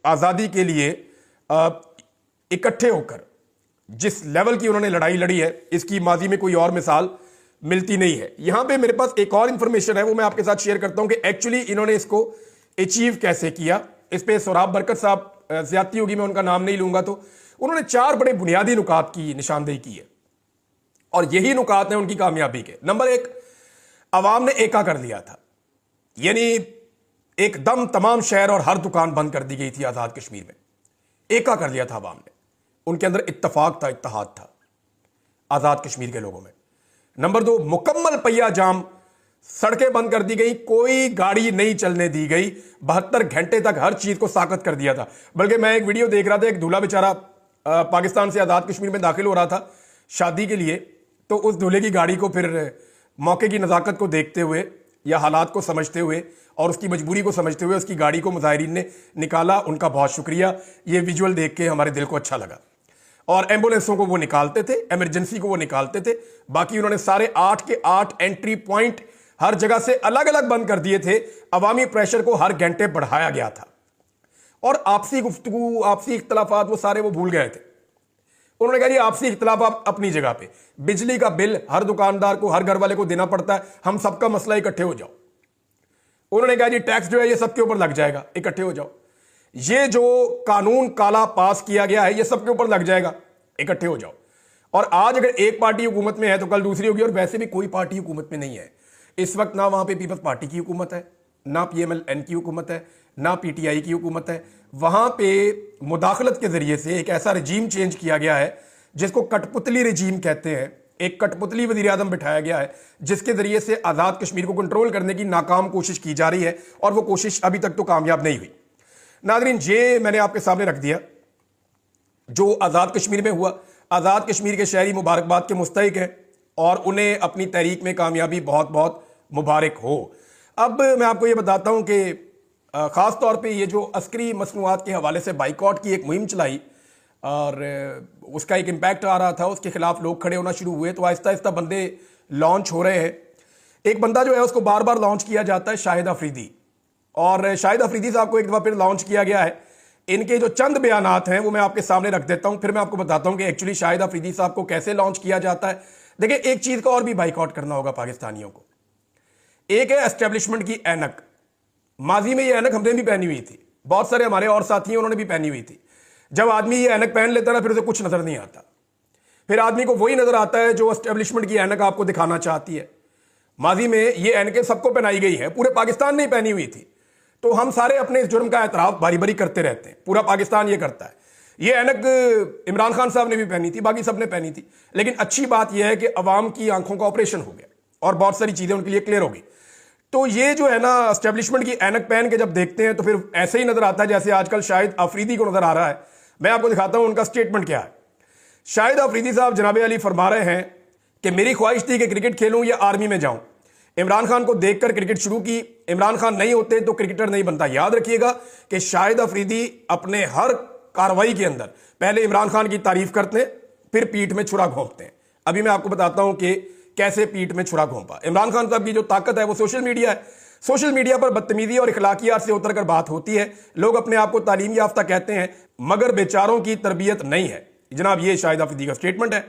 आज़ादी के लिए इकट्ठे होकर जिस लेवल की उन्होंने लड़ाई लड़ी है, इसकी माजी में कोई और मिसाल मिलती नहीं है। यहां पे मेरे पास एक और इंफॉर्मेशन है, वो मैं आपके साथ शेयर करता हूं कि एक्चुअली इन्होंने इसको अचीव कैसे किया। इस पे सोराब बरकत साहब, ज्यादती होगी मैं उनका नाम नहीं लूंगा, तो उन्होंने 4 बड़े बुनियादी नुकात की निशानदेही की है और यही नुकात हैं उनकी कामयाबी के। नंबर 1, अवाम ने एका कर लिया था, यानी एकदम तमाम शहर और हर दुकान बंद कर दी गई थी आजाद कश्मीर में। एका कर लिया था अवाम ने, उनके अंदर इत्तफाक था, इत्तेहाद था आजाद कश्मीर के लोगों में। नंबर 2, मुकम्मल पहिया जाम, सड़कें बंद कर दी गई, कोई गाड़ी नहीं चलने दी गई, 72 घंटे तक हर चीज को साकत कर दिया था। बल्कि मैं एक वीडियो देख रहा था, एक दूल्हा बेचारा पाकिस्तान से आजाद कश्मीर में दाखिल हो रहा था शादी के लिए, तो उस दूल्हे की गाड़ी को फिर मौके की नज़ाकत को देखते हुए या हालात को समझते हुए और उसकी मजबूरी को समझते हुए उसकी गाड़ी को मुजाहिरीन ने निकाला। उनका बहुत शुक्रिया, ये विजुअल देख के हमारे दिल को अच्छा लगा। और एम्बुलेंसों को वो निकालते थे, इमरजेंसी को वो निकालते थे। बाकी उन्होंने सारे 8 के 8 एंट्री पॉइंट हर जगह से अलग अलग बंद कर दिए थे। अवामी प्रेशर को हर घंटे बढ़ाया गया था और आपसी गुफ्तगू, आपसी इख्तलाफात, वो सारे वो भूल गए थे। उन्होंने कहा जी आपसी इख्तलाफ आप अपनी जगह पे, बिजली का बिल हर दुकानदार को, हर घर वाले को देना पड़ता है, हम सबका मसला इकट्ठे हो जाओ। उन्होंने कहा जी टैक्स जो है ये सबके ऊपर लग जाएगा, इकट्ठे हो जाओ। ये जो कानून काला पास किया गया है ये सबके ऊपर लग जाएगा, इकट्ठे हो जाओ। और आज अगर एक पार्टी हुकूमत में है तो कल दूसरी होगी, और वैसे भी कोई पार्टी हुकूमत में नहीं है इस वक्त। ना वहां पे पीपल्स पार्टी की हुकूमत है, ना पीएमएलएन की हुकूमत है, ना पीटीआई की हुकूमत है। वहां पे मुदाखलत के जरिए से एक ऐसा रजीम चेंज किया गया है जिसको कठपुतली रजीम कहते हैं। एक कठपुतली वजीर आजम बिठाया गया है जिसके जरिए से आजाद कश्मीर को कंट्रोल करने की नाकाम कोशिश की जा रही है और वो कोशिश अभी तक तो कामयाब नहीं हुई। नाज़रीन, ये मैंने आपके सामने रख दिया जो आजाद कश्मीर में हुआ। आजाद कश्मीर के शहरी मुबारकबाद के मुस्तहिक हैं और उन्हें अपनी तहरीक में कामयाबी बहुत बहुत मुबारक हो। अब मैं आपको ये बताता हूं कि ख़ास तौर पे ये जो अस्करी मसनूआत के हवाले से बाइकआउट की एक मुहिम चलाई और उसका एक इम्पैक्ट आ रहा था, उसके खिलाफ लोग खड़े होना शुरू हुए, तो आहिस्ता आहिस्ता बंदे लॉन्च हो रहे हैं। एक बंदा जो है उसको बार बार लॉन्च किया जाता है, शाहिद अफरीदी, और शाहिद अफरीदी साहब को एक दफ़ा फिर लॉन्च किया गया है। इनके जो चंद बयानात हैं वो मैं आपके सामने रख देता हूं, फिर मैं आपको बताता हूं कि एक्चुअली शाहिद अफरीदी साहब को कैसे लॉन्च किया जाता है। देखिए, एक चीज़ का और भी बाइकआउट करना होगा पाकिस्तानियों को। एक है एस्टेब्लिशमेंट की ऐनक। माजी में ये ऐनक हमने भी पहनी हुई थी, बहुत सारे हमारे और साथी हैं उन्होंने भी पहनी हुई थी। जब आदमी ये ऐनक पहन लेता ना फिर उसे कुछ नजर नहीं आता, फिर आदमी को वही नजर आता है जो एस्टेब्लिशमेंट की ऐनक आपको दिखाना चाहती है। माजी में ये ऐनकें सबको पहनाई गई है, पूरे पाकिस्तान ने पहनी हुई थी, तो हम सारे अपने इस जुर्म का एतराफ बारी बारी करते रहते हैं, पूरा पाकिस्तान ये करता है। ये ऐनक इमरान खान साहब ने भी पहनी थी, बाकी सबने पहनी थी, लेकिन अच्छी बात यह है कि अवाम की आंखों का ऑपरेशन हो गया और बहुत सारी चीजें उनके लिए क्लियर हो गई। तो ये जो है ना एस्टेब्लिशमेंट की ऐनक पहन के जब देखते हैं तो फिर ऐसे ही नजर आता है जैसे आजकल शाहिद अफरीदी को नजर आ रहा है। मैं आपको दिखाता हूं उनका स्टेटमेंट क्या है। शाहिद अफरीदी साहब जनाब अली फरमा रहे हैं कि मेरी ख्वाहिश थी कि क्रिकेट खेलूं या आर्मी में जाऊं। इमरान खान को देखकर क्रिकेट शुरू की, इमरान खान नहीं होते तो क्रिकेटर नहीं बनता। याद रखिएगा कि शाहिद अफरीदी अपने हर कार्रवाई के अंदर पहले इमरान खान की तारीफ करते हैं, फिर पीठ में छुरा घोंपते हैं। अभी मैं आपको बताता हूं कि कैसे पीठ में छुरा घोंपा। इमरान खान साहब की जो ताकत है वो सोशल मीडिया है। सोशल मीडिया पर बदतमीजी और इखलाकियात से उतरकर बात होती है। लोग अपने आप को तालीम याफ्ता कहते हैं मगर बेचारों की तरबियत नहीं है। जनाब, ये शाहिद अफरीदी का स्टेटमेंट है।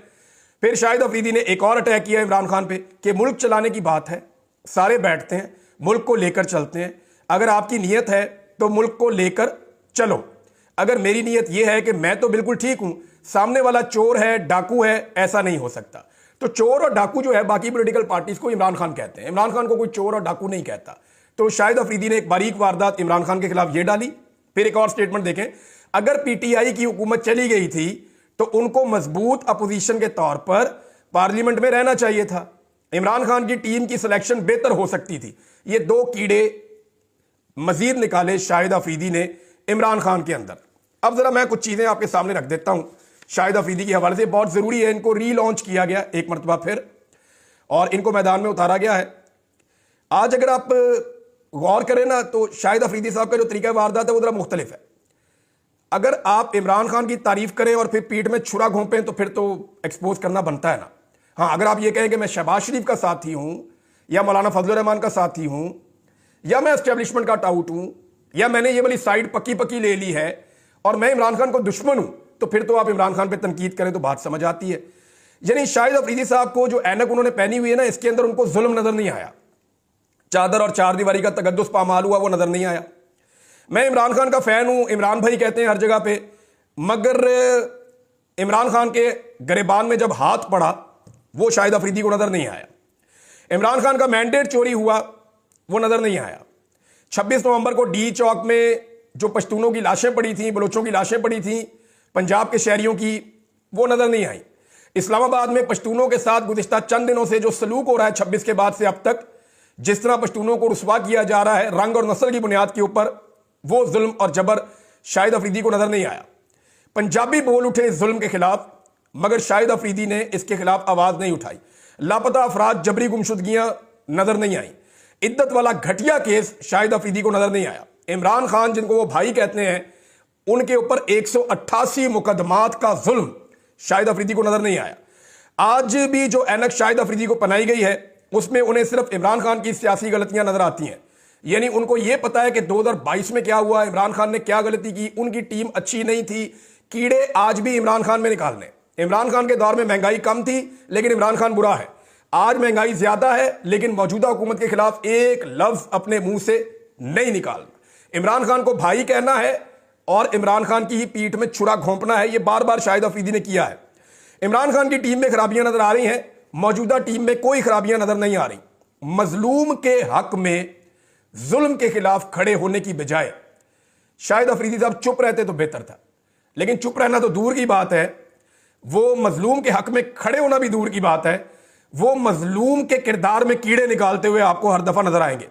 फिर शाहिद अफरीदी ने एक और अटैक किया इमरान खान पे कि मुल्क चलाने की बात है, सारे बैठते हैं, मुल्क को लेकर चलते हैं। अगर आपकी नीयत है तो मुल्क को लेकर चलो। अगर मेरी नीयत यह है कि मैं तो बिल्कुल ठीक हूं, सामने वाला चोर है, डाकू है, ऐसा नहीं हो सकता। तो चोर और डाकू जो है बाकी पॉलिटिकल पार्टीज को इमरान खान कहते हैं, इमरान खान को कोई चोर और डाकू नहीं कहता। तो शाहिद अफरीदी ने एक बारीक वारदात इमरान खान के खिलाफ ये डाली। फिर एक और स्टेटमेंट देखें, अगर पीटीआई की हुकूमत चली गई थी तो उनको मजबूत अपोजिशन के तौर पर पार्लियामेंट में रहना चाहिए था। इमरान खान की टीम की सिलेक्शन बेहतर हो सकती थी। ये 2 कीड़े मजीद निकाले शाहिद अफरीदी ने इमरान खान के अंदर। अब जरा मैं कुछ चीजें आपके सामने रख देता हूं शाहिद अफरीदी के हवाले से, बहुत जरूरी है। इनको रीलॉन्च किया गया एक मरतबा फिर और इनको मैदान में उतारा गया है। आज अगर आप गौर करें ना तो शाहिद अफरीदी साहब का जो तरीका वारदात है वो जरा मुख्तलिफ है। अगर आप इमरान खान की तारीफ करें और फिर पीठ में छुरा घोंपें तो फिर तो एक्सपोज करना बनता है ना। हाँ, अगर आप ये कहें कि मैं शहबाज शरीफ का साथी हूं या मौलाना फजल रहमान का साथी हूं या मैं एस्टेब्लिशमेंट का टाउट हूं या मैंने ये वाली साइड पक्की पक्की ले ली है और मैं इमरान खान को दुश्मन हूं, तो फिर तो आप इमरान खान पे तनकीद करें तो बात समझ आती है। यानी शाहिद अफरीदी साहब को जो ऐनक उन्होंने पहनी हुई है ना, इसके अंदर उनको जुल्म नजर नहीं आया, चादर और चार दीवारी का तकद्दुस पामाल हुआ वो नजर नहीं आया। मैं इमरान खान का फैन हूं, इमरान भाई कहते हैं हर जगह पे, मगर इमरान खान के गिरबान में जब हाथ पड़ा वो शाहिद अफरीदी को नजर नहीं आया। इमरान खान का मैंडेट चोरी हुआ वो नजर नहीं आया। 26 नवंबर को डी चौक में जो पश्तूनों की लाशें पड़ी थी, बलोचों की लाशें पड़ी थी, पंजाब के शहरियों की, वो नजर नहीं आई। इस्लामाबाद में पश्तूनों के साथ गुज़िश्ता चंद दिनों से जो सलूक हो रहा है 26 के बाद से अब तक, जिस तरह पश्तूनों को रुस्वा किया जा रहा है रंग और नस्ल की बुनियाद के ऊपर, वो जुल्म और जबर शाहिद अफरीदी को नजर नहीं आया। पंजाबी बोल उठे इस जुल्म के खिलाफ, मगर शाहिद अफरीदी ने इसके खिलाफ आवाज नहीं उठाई। लापता अफराद, जबरी गुमशुदगियां नजर नहीं आई। इद्दत वाला घटिया केस शाहिद अफरीदी को नजर नहीं आया। इमरान खान जिनको वो भाई कहते हैं, उनके ऊपर 188 मुकदमात का जुल्म शाहिद अफरीदी को नजर नहीं आया। आज भी जो ऐनक शाहिद अफरीदी को पहनाई गई है उसमें उन्हें सिर्फ इमरान खान की सियासी गलतियां नजर आती हैं। यानी उनको यह पता है कि 2022 में क्या हुआ, इमरान खान ने क्या गलती की, उनकी टीम अच्छी नहीं थी। कीड़े आज भी इमरान खान में निकालने। इमरान खान के दौर में महंगाई कम थी लेकिन इमरान खान बुरा है। आज महंगाई ज्यादा है लेकिन मौजूदा हुकूमत के खिलाफ एक लफ्ज अपने मुंह से नहीं निकालना। इमरान खान को भाई कहना है और इमरान खान की ही पीठ में छुरा घोंपना है। यह बार बार शाहिद अफरीदी ने किया है। इमरान खान की टीम में खराबियां नजर आ रही हैं, मौजूदा टीम में कोई खराबियां नजर नहीं आ रही। मजलूम के हक में जुल्म के खिलाफ खड़े होने की बजाय शाहिद अफरीदी साहब चुप रहते तो बेहतर था। लेकिन चुप रहना तो दूर की बात है, वो मजलूम के हक में खड़े होना भी दूर की बात है। वो मजलूम के किरदार में कीड़े निकालते हुए आपको हर दफा नजर आएंगे।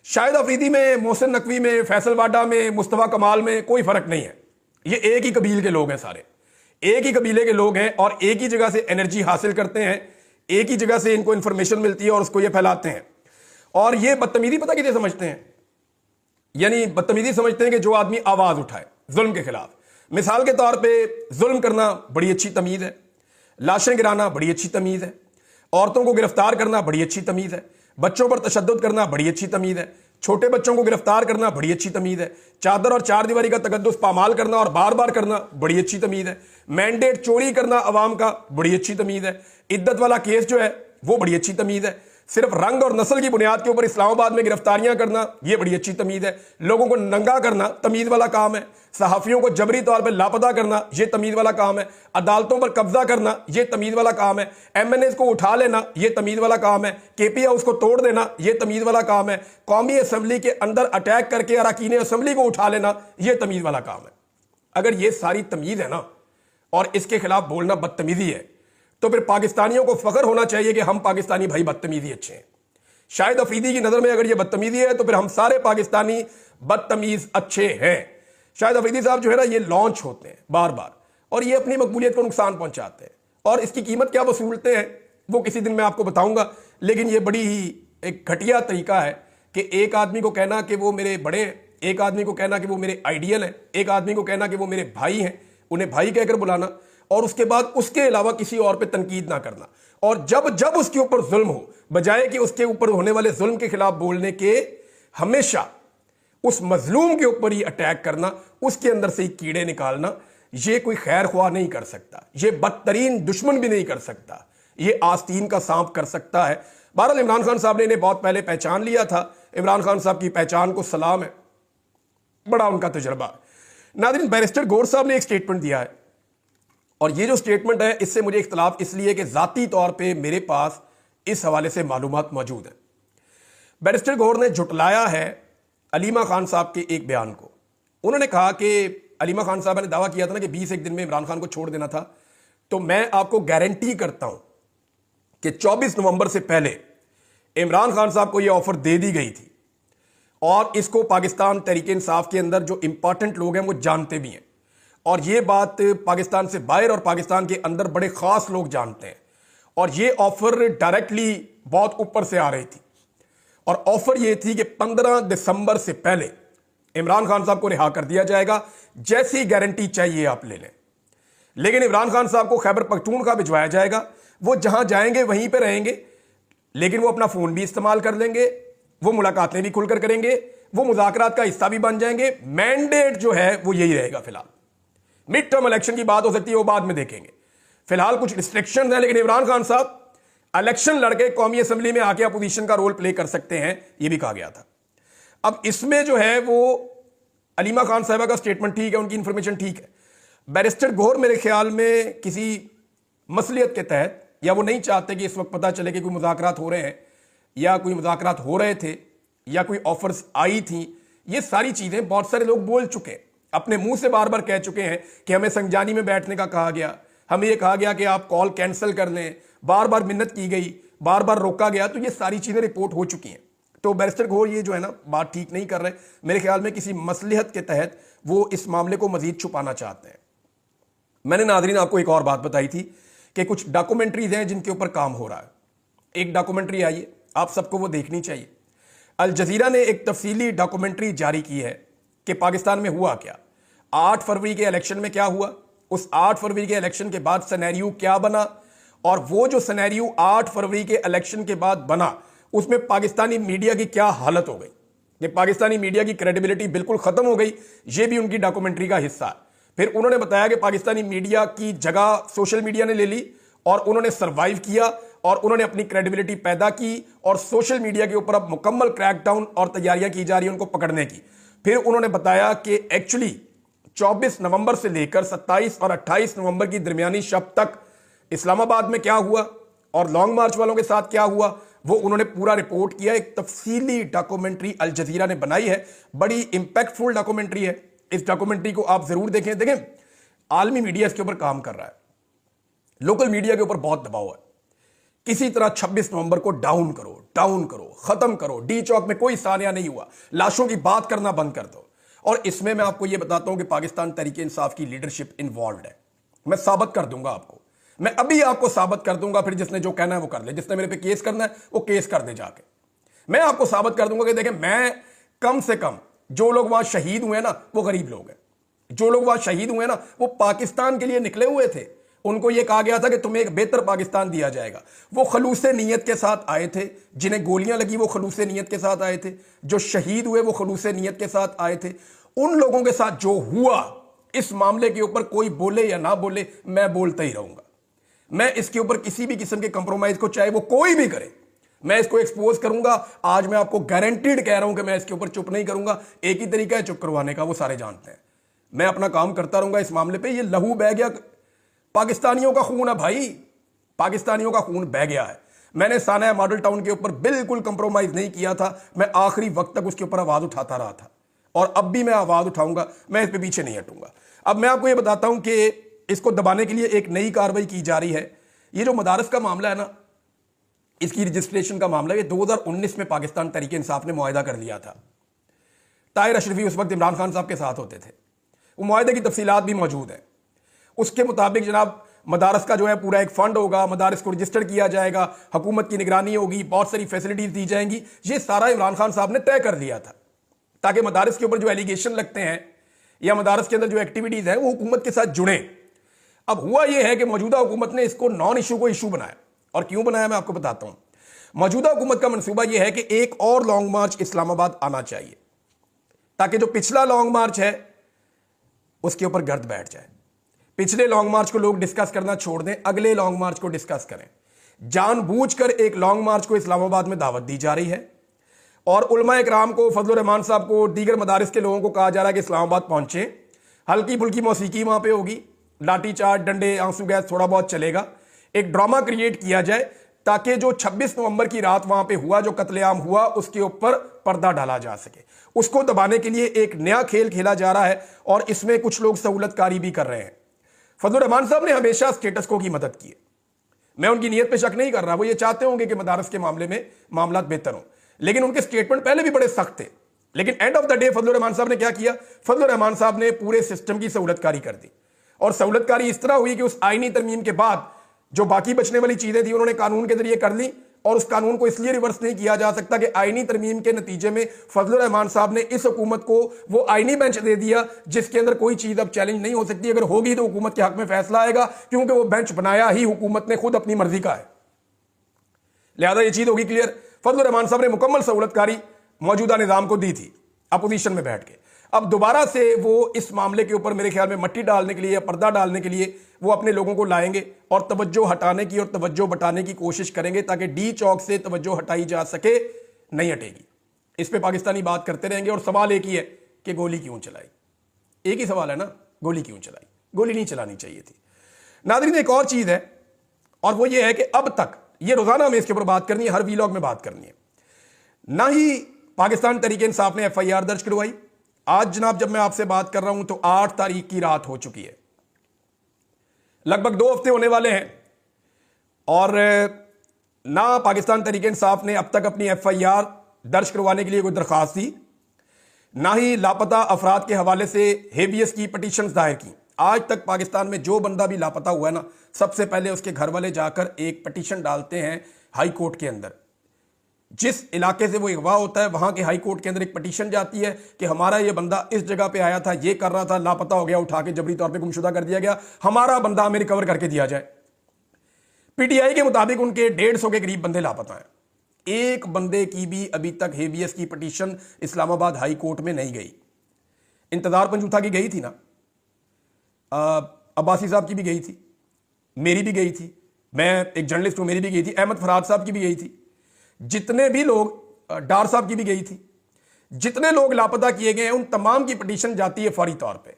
शाहिद अफरीदी में, मोहसिन नकवी में, फैसल वाडा में, मुस्तफा कमाल में कोई फर्क नहीं है। ये एक ही कबील के लोग हैं, सारे एक ही कबीले के लोग हैं और एक ही जगह से एनर्जी हासिल करते हैं, एक ही जगह से इनको इंफॉर्मेशन मिलती है और उसको ये फैलाते हैं। और ये बदतमीजी पता किसे समझते हैं? यानी बदतमीजी समझते हैं कि जो आदमी आवाज उठाए जुल्म के खिलाफ। मिसाल के तौर पे जुल्म करना बड़ी अच्छी तमीज है, लाशें गिराना बड़ी अच्छी तमीज है, औरतों को गिरफ्तार करना बड़ी अच्छी तमीज है, बच्चों पर तशद्दुद करना बड़ी अच्छी तमीज है, छोटे बच्चों को गिरफ्तार करना बड़ी अच्छी तमीज है, चादर और चार दीवारी का तकद्दुस पामाल करना और बार बार करना बड़ी अच्छी तमीज है, मैंडेट चोरी करना अवाम का बड़ी अच्छी तमीज है, इद्दत वाला केस जो है वो बड़ी अच्छी तमीज है, सिर्फ रंग और नस्ल की बुनियाद के ऊपर इस्लामाबाद में गिरफ्तारियां करना यह बड़ी अच्छी तमीज है, लोगों को नंगा करना तमीज वाला काम है, सहाफियों को जबरी तौर पर लापता करना यह तमीज वाला काम है, अदालतों पर कब्जा करना यह तमीज वाला काम है, एमएनएस को उठा लेना यह तमीज वाला काम है, केपी हाउस को तोड़ देना यह तमीज वाला काम है, कौमी असम्बली के अंदर अटैक करके अरकान असम्बली को उठा लेना यह तमीज वाला काम है। अगर यह सारी तमीज है ना और इसके खिलाफ बोलना बदतमीजी है, तो फिर पाकिस्तानियों को फख्र होना चाहिए कि हम पाकिस्तानी भाई बदतमीजी अच्छे हैं। शाहिद अफरीदी की नजर में अगर ये बदतमीजी है तो फिर हम सारे पाकिस्तानी बदतमीज अच्छे हैं। शाहिद अफरीदी साहब जो है ना, ये लॉन्च होते हैं बार बार और ये अपनी मकबूलियत को नुकसान पहुंचाते हैं और इसकी कीमत क्या वसूलते हैं वो किसी दिन मैं आपको बताऊंगा। लेकिन ये बड़ी ही एक घटिया तरीका है कि एक आदमी को कहना कि वो मेरे बड़े हैं, एक आदमी को कहना कि वो मेरे आइडियल हैं, एक आदमी को कहना कि वो मेरे भाई हैं, उन्हें भाई कहकर बुलाना और उसके बाद उसके अलावा किसी और पे तनकीद ना करना। और जब जब उसके ऊपर जुल्म हो, बजाय कि उसके ऊपर होने वाले जुल्म के खिलाफ बोलने के, हमेशा उस मजलूम के ऊपर ही अटैक करना, उसके अंदर से ही कीड़े निकालना, यह कोई खैर ख्वाह नहीं कर सकता, यह बदतरीन दुश्मन भी नहीं कर सकता, यह आस्तीन का सांप कर सकता है। बहरहाल इमरान खान साहब ने इन्हें बहुत पहले पहचान लिया था। इमरान खान साहब की पहचान को सलाम है, बड़ा उनका तजर्बा। नाज़रीन, बैरिस्टर गौर साहब ने एक स्टेटमेंट दिया है और ये जो स्टेटमेंट है इससे मुझे इख्तलाफ इसलिए कि ज़ाती तौर पे मेरे पास इस हवाले से मालूमात मौजूद है। बैरिस्टर गौर ने झुटलाया है अलीमा खान साहब के एक बयान को। उन्होंने कहा कि अलीमा खान साहब ने दावा किया था ना कि 21 दिन में इमरान खान को छोड़ देना था, तो मैं आपको गारंटी करता हूं कि 24 नवंबर से पहले इमरान खान साहब को यह ऑफर दे दी गई थी और इसको पाकिस्तान तहरीक इंसाफ के अंदर जो इंपॉर्टेंट लोग हैं वो जानते भी हैं और ये बात पाकिस्तान से बाहर और पाकिस्तान के अंदर बड़े खास लोग जानते हैं। और ये ऑफर डायरेक्टली बहुत ऊपर से आ रही थी और ऑफर ये थी कि 15 दिसंबर से पहले इमरान खान साहब को रिहा कर दिया जाएगा, जैसी गारंटी चाहिए आप ले लें। लेकिन इमरान खान साहब को खैबर पख्तूनख्वा भिजवाया जाएगा, वो जहां जाएंगे वहीं पर रहेंगे, लेकिन वो अपना फोन भी इस्तेमाल कर लेंगे, वो मुलाकातें भी खुलकर करेंगे, वो मुज़ाकरात का हिस्सा भी बन जाएंगे। मैंडेट जो है वो यही रहेगा फिलहाल। मिड टर्म इलेक्शन की बात हो सकती है, वो बाद में देखेंगे। फिलहाल कुछ रिस्ट्रिक्शन है, लेकिन इमरान खान साहब इलेक्शन लड़के कौमी असेंबली में आके अपोजिशन का रोल प्ले कर सकते हैं, यह भी कहा गया था। अब इसमें जो है वो अलीमा खान साहबा का स्टेटमेंट ठीक है, उनकी इंफॉर्मेशन ठीक है। बैरिस्टर गौहर मेरे ख्याल में किसी मसलियत के तहत, या वो नहीं चाहते कि इस वक्त पता चले कि कोई मुज़ाकरात हो रहे हैं या कोई मुज़ाकरात हो रहे थे या कोई ऑफर्स आई थी, ये सारी चीज़ें बहुत सारे लोग बोल चुके हैं, अपने मुंह से बार बार कह चुके हैं कि हमें संजानी में बैठने का कहा गया, हमें यह कहा गया कि आप कॉल कैंसिल कर लें, बार बार मिन्नत की गई, बार बार रोका गया। तो ये सारी चीज़ें रिपोर्ट हो चुकी हैं। तो बैरिस्टर गौहर ये जो है ना बात ठीक नहीं कर रहे। मेरे ख्याल में किसी मसलिहत के तहत वो इस मामले को मजीद छुपाना चाहते हैं। मैंने नाज़रीन आपको एक और बात बताई थी कि कुछ डॉक्यूमेंट्रीज हैं जिनके ऊपर काम हो रहा है। एक डॉक्यूमेंट्री आई है, आप सबको वो देखनी चाहिए। अल जजीरा ने एक तफसीली डॉक्यूमेंट्री जारी की है कि पाकिस्तान में हुआ क्या, 8 फरवरी के इलेक्शन में क्या हुआ, उस 8 फरवरी के इलेक्शन के बाद सिनेरियो क्या बना, और वो जो सिनेरियो 8 फरवरी के इलेक्शन के बाद बना उसमें पाकिस्तानी मीडिया की क्या हालत हो गई, कि पाकिस्तानी मीडिया की क्रेडिबिलिटी बिल्कुल खत्म हो गई। ये भी उनकी डॉक्यूमेंट्री का हिस्सा है। फिर उन्होंने बताया कि पाकिस्तानी मीडिया की जगह सोशल मीडिया ने ले ली और उन्होंने सर्वाइव किया और उन्होंने अपनी क्रेडिबिलिटी पैदा की, और सोशल मीडिया के ऊपर अब मुकम्मल क्रैकडाउन और तैयारियां की जा रही हैं उनको पकड़ने की। फिर उन्होंने बताया कि एक्चुअली 24 नवंबर से लेकर 27 और 28 नवंबर की दरमियानी शब तक इस्लामाबाद में क्या हुआ और लॉन्ग मार्च वालों के साथ क्या हुआ, वो उन्होंने पूरा रिपोर्ट किया। एक तफसीली डॉक्यूमेंट्री अल जजीरा ने बनाई है, बड़ी इंपैक्टफुल डॉक्यूमेंट्री है। इस डॉक्यूमेंट्री को आप जरूर देखें। देखें, आलमी मीडिया इसके ऊपर काम कर रहा है, लोकल मीडिया के ऊपर बहुत दबाव है। किसी तरह 26 नवंबर को डाउन करो, खत्म करो। डी चौक में कोई सानिया नहीं हुआ, लाशों की बात करना बंद कर दो। और इसमें मैं आपको यह बताता हूं कि पाकिस्तान तहरीक इंसाफ की लीडरशिप इन्वॉल्व है। मैं साबित कर दूंगा आपको, मैं अभी आपको साबित कर दूंगा। फिर जिसने जो कहना है वो कर ले, जिसने मेरे पे केस करना है वो केस कर दे जाके। मैं आपको साबित कर दूंगा कि देखें, मैं कम से कम जो लोग वहां शहीद हुए ना वो गरीब लोग हैं। जो लोग वहां शहीद हुए ना वो पाकिस्तान के लिए निकले हुए थे। उनको यह कहा गया था कि तुम्हें एक बेहतर पाकिस्तान दिया जाएगा। वो खलूसे नीयत के साथ आए थे, जिन्हें गोलियां लगी वो खलूसे नीयत के साथ आए थे, जो शहीद हुए वो खलूसे नीयत के साथ आए थे। उन लोगों के साथ जो हुआ, इस मामले के ऊपर कोई बोले या ना बोले, मैं बोलता ही रहूंगा। मैं इसके ऊपर किसी भी किस्म के कंप्रोमाइज को, चाहे वो कोई भी करे, मैं इसको एक्सपोज करूंगा। आज मैं आपको गारंटीड कह रहा हूं कि मैं इसके ऊपर चुप नहीं करूंगा। एक ही तरीका है चुप करवाने का, वो सारे जानते हैं। मैं अपना काम करता रहूंगा इस मामले पे। ये लहू बह गया, पाकिस्तानियों का खून है भाई, पाकिस्तानियों का खून बह गया है। मैंने साना मॉडल टाउन के ऊपर बिल्कुल कंप्रोमाइज नहीं किया था। मैं आखिरी वक्त तक उसके ऊपर आवाज उठाता रहा था और अब भी मैं आवाज उठाऊंगा। मैं इस पे पीछे नहीं हटूंगा। अब मैं आपको यह बताता हूं कि इसको दबाने के लिए एक नई कार्रवाई की जा रही है। ये जो मदारस का मामला है ना, इसकी रजिस्ट्रेशन का मामला, ये 2019 में पाकिस्तान तहरीक इंसाफ ने मुआहिदा कर लिया था। ताहिर अशरफी उस वक्त इमरान खान साहब के साथ होते थे। वो मुआहिदे की तफसीलात भी मौजूद है। उसके मुताबिक जनाब मदारस का जो है पूरा एक फंड होगा, मदारस को रजिस्टर किया जाएगा, हुकूमत की निगरानी होगी, बहुत सारी फैसिलिटीज दी जाएंगी। ये सारा इमरान खान साहब ने तय कर लिया था ताकि मदारस के ऊपर जो एलिगेशन लगते हैं या मदारस के अंदर जो एक्टिविटीज हैं वो हुकूमत के साथ जुड़े। अब हुआ यह है कि मौजूदा हुकूमत ने इसको नॉन इशू को इशू बनाया। और क्यों बनाया मैं आपको बताता हूं। मौजूदा हुकूमत का मंसूबा यह है कि एक और लॉन्ग मार्च इस्लामाबाद आना चाहिए ताकि जो पिछला लॉन्ग मार्च है उसके ऊपर गर्द बैठ जाए। पिछले लॉन्ग मार्च को लोग डिस्कस करना छोड़ दें, अगले लॉन्ग मार्च को डिस्कस करें। जानबूझकर एक लॉन्ग मार्च को इस्लामाबाद में दावत दी जा रही है और उलमा इकराम को, फजल रहमान साहब को, दीगर मदारिस के लोगों को कहा जा रहा है कि इस्लामाबाद पहुंचे। हल्की फुल्की मौसीकी वहां पे होगी, लाठी चार्ज, डंडे, आंसू गैस थोड़ा बहुत चलेगा। एक ड्रामा क्रिएट किया जाए ताकि जो 26 नवंबर की रात वहां पे हुआ, जो कत्लेआम हुआ, उसके ऊपर पर्दा डाला जा सके। उसको दबाने के लिए एक नया खेल खेला जा रहा है और इसमें कुछ लोग सहूलतकारी भी कर रहे हैं। फजल रहमान साहब ने हमेशा स्टेटस को की मदद की है। मैं उनकी नीयत पे शक नहीं कर रहा, वो ये चाहते होंगे कि मदारस के मामले में मामला बेहतर हो, लेकिन उनके स्टेटमेंट पहले भी बड़े सख्त थे। लेकिन एंड ऑफ द डे फजल रहमान साहब ने क्या किया? फजल रहमान साहब ने पूरे सिस्टम की सहूलतकारी कर दी और सहूलतकारी इस तरह हुई कि उस आईनी तरमीम के बाद जो बाकी बचने वाली चीजें थी उन्होंने कानून के जरिए कर ली। और उस कानून को इसलिए रिवर्स नहीं किया जा सकता कि आईनी तरमीम के नतीजे में फजल रहमान साहब ने इस हुकूमत को वो आईनी बेंच दे दिया जिसके अंदर कोई चीज अब चैलेंज नहीं हो सकती। अगर होगी तो हुकूमत के हक में फैसला आएगा, क्योंकि वो बेंच बनाया ही हुकूमत ने खुद अपनी मर्जी का है। लिहाजा ये चीज होगी क्लियर। फजल रहमान साहब ने मुकम्मल सहूलतकारी मौजूदा निजाम को दी थी अपोजिशन में बैठ के। अब दोबारा से वो इस मामले के ऊपर मेरे ख्याल में मट्टी डालने के लिए या पर्दा डालने के लिए वो अपने लोगों को लाएंगे और तवज्जो हटाने की और तवज्जो बटाने की कोशिश करेंगे ताकि डी चौक से तवज्जो हटाई जा सके। नहीं हटेगी। इस पे पाकिस्तानी बात करते रहेंगे और सवाल एक ही है कि गोली क्यों चलाई। एक ही सवाल है ना, गोली क्यों चलाई? गोली नहीं चलानी चाहिए थी। नाज़रीन, एक और चीज है और वो ये है कि अब तक ये रोजाना हमें इसके ऊपर बात करनी है, हर वीलॉग में बात करनी है। ना ही पाकिस्तान तहरीक इंसाफ ने FIR दर्ज करवाई। आज जनाब जब मैं आपसे बात कर रहा हूं तो 8 तारीख की रात हो चुकी है, लगभग 2 हफ्ते होने वाले हैं और ना पाकिस्तान तहरीक इंसाफ ने अब तक अपनी FIR दर्ज करवाने के लिए कोई दरखास्त दी, ना ही लापता अफराद के हवाले से हेबियस की पटिशंस दायर की। आज तक पाकिस्तान में जो बंदा भी लापता हुआ है ना, सबसे पहले उसके घर वाले जाकर एक पटिशन डालते हैं हाई कोर्ट के अंदर। जिस इलाके से वो अगवा होता है वहां के हाई कोर्ट के अंदर एक पटिशन जाती है कि हमारा ये बंदा इस जगह पे आया था, ये कर रहा था, लापता हो गया, उठा के जबरी तौर पे गुमशुदा कर दिया गया, हमारा बंदा हमें रिकवर करके दिया जाए। PTI के मुताबिक उनके 150 के करीब बंदे लापता हैं। एक बंदे की भी अभी तक हेबियस की पटिशन इस्लामाबाद हाई कोर्ट में नहीं गई। इंतजार पंजूथा की गई थी ना, अब्बासी साहब की भी गई थी, मेरी भी गई थी, मैं एक जर्नलिस्ट हूं, मेरी भी गई थी, अहमद फराद साहब की भी गई थी, जितने भी लोग, डार साहब की भी गई थी, जितने लोग लापता किए गए हैं उन तमाम की पटिशन जाती है फौरी तौर पे।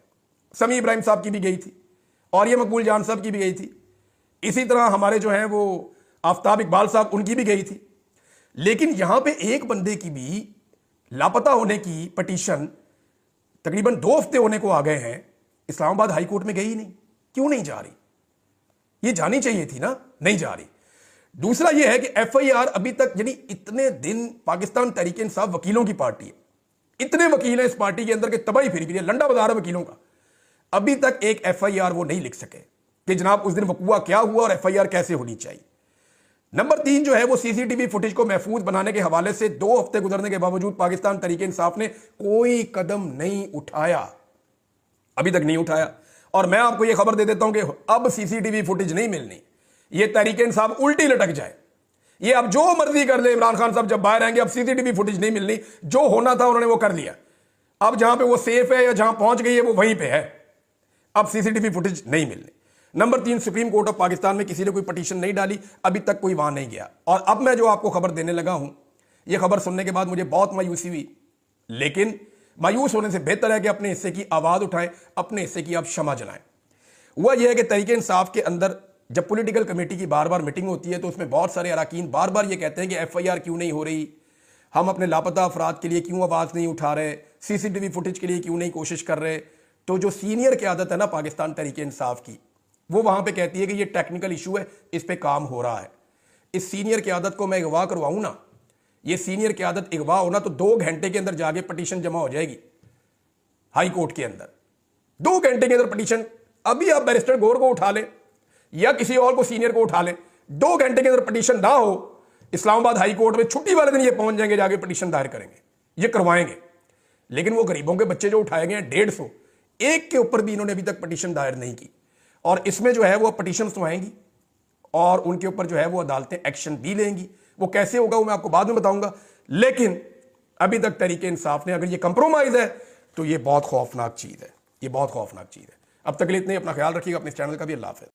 समी इब्राहिम साहब की भी गई थी और ये मकबूल जान साहब की भी गई थी। इसी तरह हमारे जो हैं वो आफ्ताब इकबाल साहब, उनकी भी गई थी। लेकिन यहां पे एक बंदे की भी लापता होने की पटिशन तकरीबन 2 हफ्ते होने को आ गए हैं, इस्लामाबाद हाई कोर्ट में गई नहीं। क्यों नहीं जा रही? ये जानी चाहिए थी ना, नहीं जा रही। दूसरा यह है कि FIR अभी तक, यानी इतने दिन पाकिस्तान तहरीक इंसाफ वकीलों की पार्टी है, इतने वकील हैं इस पार्टी के अंदर के तबाही फिरी फिरी लंडा बाजार है वकीलों का, अभी तक एक FIR वो नहीं लिख सके कि जनाब उस दिन वकूआ क्या हुआ और FIR कैसे होनी चाहिए। नंबर 3 जो है वो CCTV फुटेज को महफूज बनाने के हवाले से 2 हफ्ते गुजरने के बावजूद पाकिस्तान तहरीक इंसाफ ने कोई कदम नहीं उठाया, अभी तक नहीं उठाया। और मैं आपको यह खबर दे देता हूं कि अब CCTV फुटेज नहीं मिलनी, ये तहरीक इंसाफ उल्टी लटक जाए। ये अब जो मर्जी कर ले, इमरान खान साहब जब बाहर आएंगे, अब CCTV फुटेज नहीं मिलनी। जो होना था उन्होंने वो कर लिया। अब जहां पे वो सेफ है या जहां पहुंच गई है वो वहीं पे है, अब CCTV फुटेज नहीं मिलनी। Number 3, supreme court of Pakistan में किसी ने कोई पटिशन नहीं डाली, अभी तक कोई वहां नहीं गया। और अब मैं जो आपको खबर देने लगा हूं, यह खबर सुनने के बाद मुझे बहुत मायूसी हुई, लेकिन मायूस होने से बेहतर है कि अपने हिस्से की आवाज उठाएं, अपने हिस्से की आप क्षमा जनाएं। हुआ यह है कि तहरीक इंसाफ के अंदर जब पॉलिटिकल कमेटी की बार बार मीटिंग होती है तो उसमें बहुत सारे अरकान बार बार ये कहते हैं कि FIR क्यों नहीं हो रही, हम अपने लापता अफराद के लिए क्यों आवाज़ नहीं उठा रहे, CCTV फुटेज के लिए क्यों नहीं कोशिश कर रहे। तो जो सीनियर क़यादत है ना पाकिस्तान तहरीक इंसाफ की, वो वहाँ पे कहती है कि ये टेक्निकल इशू है, इस पर काम हो रहा है। इस सीनियर क़यादत को मैं अगवा करवाऊँ ना, ये सीनियर क़यादत अगवा होना तो 2 घंटे के अंदर जाके पटिशन जमा हो जाएगी हाई कोर्ट के अंदर। 2 घंटे के अंदर पटिशन, अभी आप बैरिस्टर गौर को उठा लें या किसी और को सीनियर को उठा लें, 2 घंटे के अंदर पटिशन ना हो, इस्लामाबाद हाई कोर्ट में छुट्टी वाले दिन ये पहुंच जाएंगे, जाके पटिशन दायर करेंगे, ये करवाएंगे। लेकिन वो गरीबों के बच्चे जो उठाए गए हैं 150, एक के ऊपर भी इन्होंने अभी तक पटिशन दायर नहीं की। और इसमें जो है वो पटिशन तो आएंगी और उनके ऊपर जो है वो अदालतें एक्शन भी लेंगी। वो कैसे होगा वो मैं आपको बाद में बताऊंगा। लेकिन अभी तक तहरीक इंसाफ ने, अगर ये कंप्रोमाइज है तो ये बहुत खौफनाक चीज है, ये बहुत खौफनाक चीज है। अब तक के लिए इतने, अपना ख्याल रखिएगा, अपने चैनल का भी। अल्लाह हाफ़िज़।